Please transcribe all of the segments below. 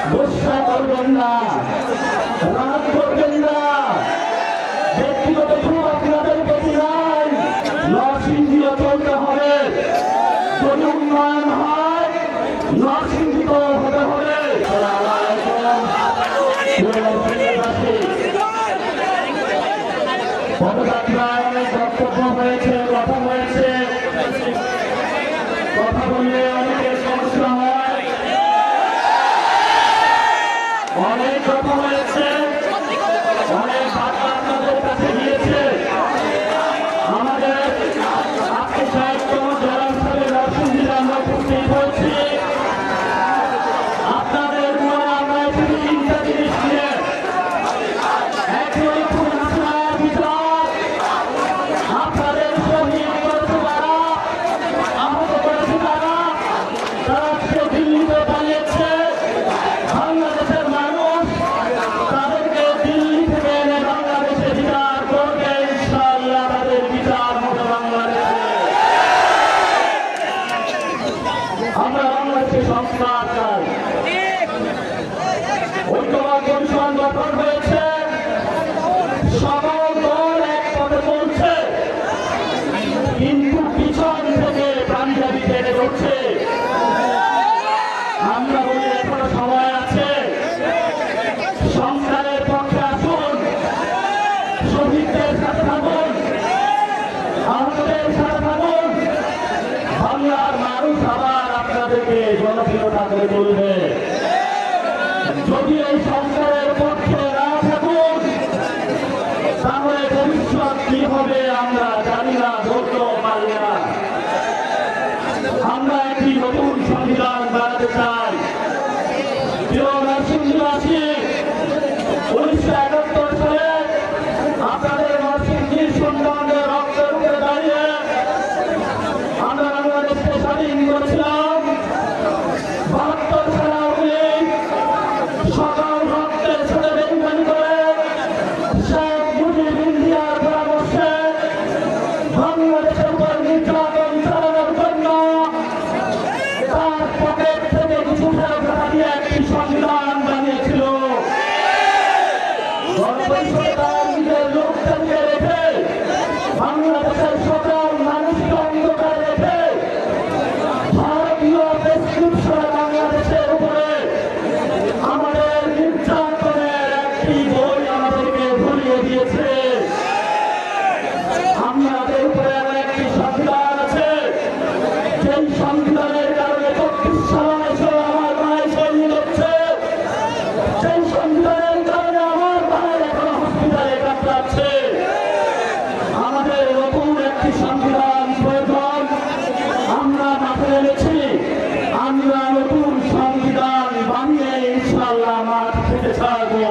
গুসা করবেন না, রাগ করবেন না। ব্যক্তিগত খুব আপনাদের প্রতি নাই, নরসিংদীও চলতে হবে। যদি উন্নয়ন হয় নরসিংদীকেও হতে হবে। পদযাত্রায় অনেক বক্তব্য হয়েছে, কথা হয়েছে, কথা বললে অনেকের সমস্যা হয়, অনেক কথা হয়েছে, অনেক বার্তা আপনাদের কাছে গিয়েছে। আমাদের আজকে সাহিত্যম জেলার সাথে নরসিংদীতে আমরা উপস্থিত হয়েছি। আপনাদের মনে আমরা একটি চিন্তা জিনিস নিয়ে আপনাদের শহীদ করেছে তারা, আহত করেছে তারা, তারা আজকে দিল্লিতে পালিয়েছে। বাংলাদেশের মানুষ তাদেরকে দিল্লি থেকে এনে বাংলাদেশে বিচার করবে। ইনশাআল্লাহ তাদের বিচার হবে বাংলাদেশে। আমরা বাংলাদেশে সংস্কার চাই। ঐক্যবাদ কমিশন গঠন হয়েছে, সকল দল এক পথে চলছে, কিন্তু পিছন থেকে পাঞ্জাবি টেনে ধরছে। আমরা বলি এখনো সময় আছে, সংস্কারের পক্ষে আসুন, শহীদদের সাথে থাকুন, আহতদের সাথে থাকুন। বাংলার মানুষ আবার আপনাদেরকে জনপ্রিয়তা করে তুলবে। যদি এই সংস্কারের পক্ষে না থাকুন তাহলে ভবিষ্যৎ কি হবে আমরা জানি না, ধরতেও পারি না। আমরা একটি নতুন সংবিধান বানাতে চাই। প্রিয় নরসিংদীবাসী, 1971 সালে আপনাদের নরসিংদীর সন্তানদের রক্তের উপরে দাঁড়িয়ে আমরা বাংলাদেশকে স্বাধীন করেছিলাম। 72 সালে সকাল রক্তের সাথে বেইমানি করে শেখ মুজিব ইন্ডিয়ার পরামর্শে বাংলাদেশের উপর নির্যাতন চালানোর জন্য তার পকেট থেকে কিছু টাকা দিয়ে একটি সংবিধান বানিয়েছিল। গণপরিষদ তার নিজের লোকদেরকে রেখে বাংলাদেশের সকল মানুষকে অন্ধকার রেখে ভারতীয় প্রেসক্রিপশনে বাংলাদেশের উপরে আমাদের নির্যাতনের একটি বই আমাদেরকে ধরিয়ে দিয়েছে। আমাদের উপরে এমন একটি সংবিধান আছে, যেই সংবিধানের কারণে 34 সাল আমার ভাই শহীদ হচ্ছে, সেই সংবিধানের কারণে আমার ভাই এখনো হসপিটালে কাটাচ্ছে। আমাদের নতুন একটি সংবিধান প্রয়োজন, আমরা মাঠে নেমেছি। আমরা নতুন সংবিধান বানিয়ে ইনশাআল্লাহ মাঠ থেকে ছাড়বো।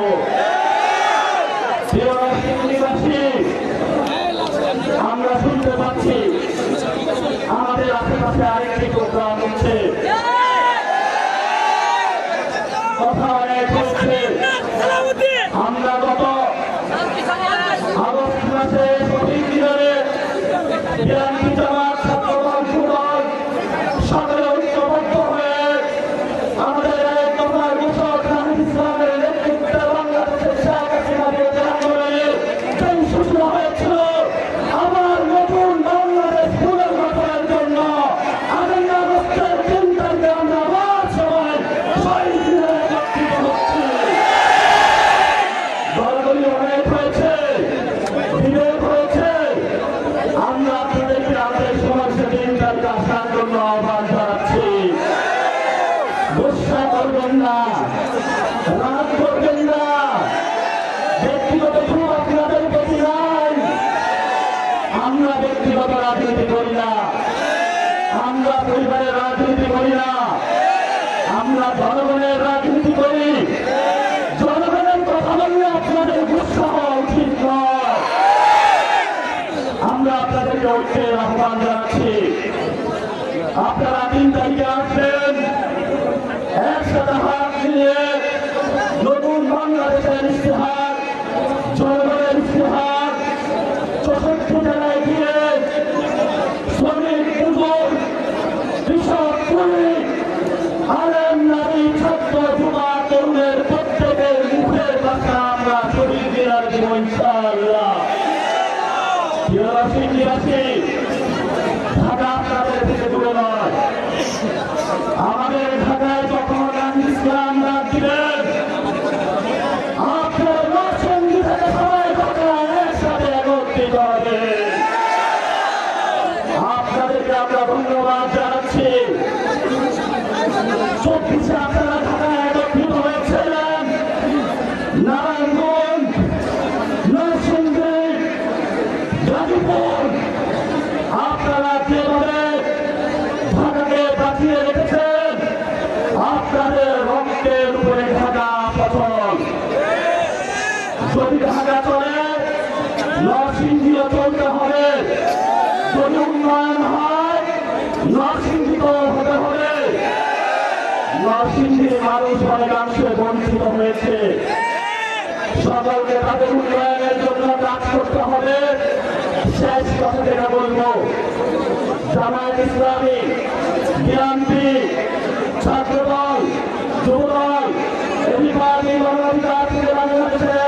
আমরা শুনতে পাচ্ছি আমাদের আশেপাশে আরেকটি প্রোগ্রাম হচ্ছে, কথা অনেক হচ্ছে। আমরা গত আগস্ট মাসে শহীদ মিনারে বিএনপি জামাত ছাত্রদল যুবদল সকলে ঐক্যবদ্ধ হয়ে আমাদের এক দফার ঘোষক খালিদ ইসলামের নেতৃত্বে বাংলাদেশের শেখ হাসিনাকে আন্দোলনে যেই সূচনা হয়েছিল আবার নতুন বাংলাদেশ পুনর্গঠনের জন্য 8 আগস্টের 3 তারিখে আমরা আবার সবাই শহীদ মিনারে একত্রিত হচ্ছি। দলগুলি অনেক হয়েছে, বিভেদ হয়েছে, আমরা আপনাদেরকে আমাদের সমাজে 3 তারিখে আসার জন্য আহ্বান জানাচ্ছি। গুসা করবেন না, রাগ করবেন না। ব্যক্তিগত খুব আপনাদের প্রতি নাই, আমরা ব্যক্তিগত রাজনীতি করি না, আমরা পরিবারের রাজনীতি করি না, আমরা জনগণের রাজনীতি করি। জনগণের কথা বললে আপনাদের গুসা হওয়া উচিত নয়। আমরা আপনাদেরকে ঐক্যের আহ্বান জানাচ্ছি। আপনারা 3 তারিখে আসবেন, একসাথে হাত মিলিয়ে নতুন বাংলাদেশের ইশতেহার, জনগণের ইশতেহার 64 জেলায় গিয়ে শ্রমিক, মজুর, কৃষক, শ্রমিক, আলেম, নারী, ছাত্র, যুবা, তরুণ দিব ইনশাআল্লাহ। ঢাকা আপনাদের থেকে দূরে নয়। আমাদের ঢাকায় যখন গান্ধী ইসলাম রাত দিলেন, আপনার নরসিংদী থেকে সবাই ঢাকায় একসাথে একত্রিত হবে। আপনাদেরকে আমরা ধন্যবাদ জানাচ্ছি। 24-এ আপনারা ঢাকায় একত্রিত হয়েছিলেন। নারায়ণগঞ্জ, নরসিংদী, গাজীপুর, আপনারা যেভাবে ঢাকাকে বাঁচিয়ে রেখেছেন, আপনাদের রক্তের উপরে ঢাকা ফসল। যদি ঢাকা চলে, নরসিংদীও চলতে হবে। যদি উন্নয়ন হয়, নরসিংদীকেও হতে হবে। নরসিংদীর মানুষ অনেকাংশে বঞ্চিত হয়েছে। সকলকে তাদের উন্নয়নের জন্য কাজ করতে হবে। শেষ কথা যেটা বলবো, জামায়াত ইসলামী, বিএনপি, ছাত্রদল, যুবদল, মানবাধিকার থেকে বাংলাদেশে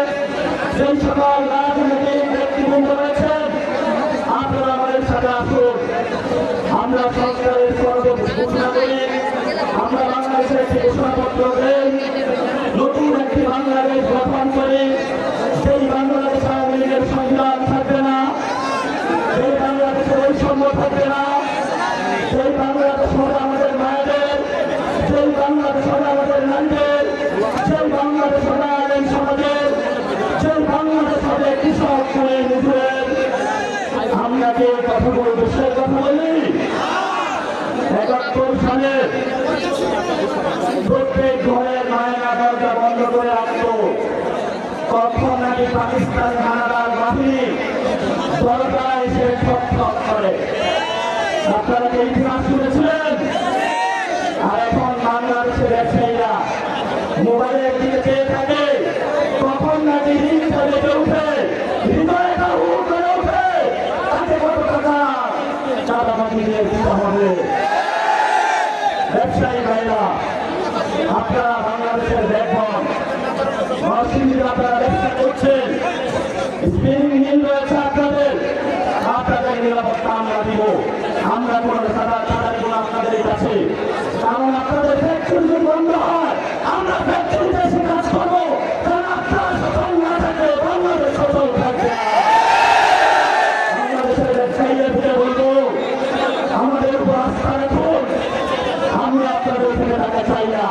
যেই সকল রাজনৈতিক ব্যক্তিবৃন্দ রয়েছেন, আপনারা আমাদের সাথে আসুন। আমরা সরকারের ঘোষণা করি, আমরা বাংলাদেশের একটি ঘোষণাপত্র দেই, নতুন একটি বাংলাদেশ গঠন করি। সেই বাংলাদেশ আওয়ামী লীগের সংবিধান থাকবে না, সেই বাংলাদেশে বৈষম্য থাকবে না, সেই বাংলাদেশ হবে আমাদের মায়েদের, সেই বাংলাদেশ হবে আমাদের নারীদের, সেই বাংলাদেশ হবে আইন সমাজের, সেই বাংলাদেশ হবে কৃষক মজুরের। আমরা যে কথাগুলো দেশের কথা বলি, 71 সালে প্রত্যেক ঘরের মায়েরা দরজা বন্ধ করে রাখত। কখন নাকি পাকিস্তান হানাদার বাহিনী দরজা এসে ঠক ঠক করে। আপনারা কি ইতিহাস শুনেছিলেন? আর এখন বাংলাদেশের ব্যবসায়ীরা মোবাইলের দিকে চেয়ে থাকে, কখন নাকি রিক্সা লেগে উঠে, হৃদয়টা হু করে উঠে, তাকে কত টাকা চাঁদাবাজি দিয়ে দিতে হবে। ব্যবসায়ী ভাইরা, আপনারা বাংলাদেশের ব্যাকবন, নরসিংদীতে আপনারা ব্যবসা করছেন, স্পিনিং মিল রয়েছে আপনাদের, আপনাদের নিরাপত্তা আমরা দিব। আমরা কোনো তাদের আপনাদের কাছে, কারণ আপনাদের ফ্যাক্টরি যদি বন্ধ হয়, আমরা ফ্যাক্টরিতে এসে কাজ করবো। কারণ আপনার সচল না থাকলে বাংলাদেশ সচল থাকবে না। বাংলাদেশের ব্যবসায়ীদের থেকে বলবো, আমাদের উপর আস্থা রাখুন। আমরা আপনাদের থেকে টাকা চাই না,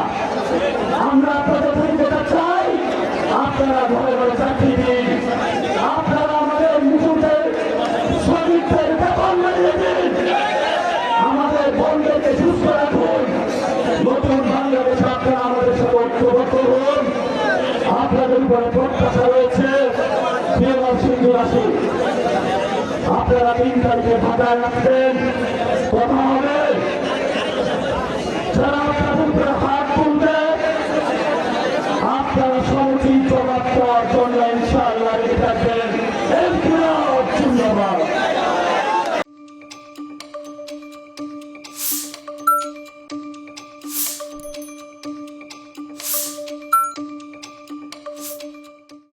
আমরা আপনাদের থেকে যেটা চাই, আপনারা ঘরে ঘরে চাকরি দিন, আপনারা আমাদের মুখদের শ্রমিকদের বেতন বাড়িয়ে দিন, আমাদের বন্ধুকে সুস্থ রাখুন। নতুন বাংলাদেশে আপনারা আমাদের সাথে ঐক্যবদ্ধ হন। আপনাদের উপরে প্রত্যাশা রয়েছে। নরসিংদীবাসী, আপনারা 3 তারিখে ঢাকায় আসবেন, কথা হবে। যারা আপনাদের উপরে হাত তুলবে, আপনারা সমুচিত জবাব দেওয়ার জন্য ইনশাআল্লাহ রেডি থাকবেন। ধন্যবাদ।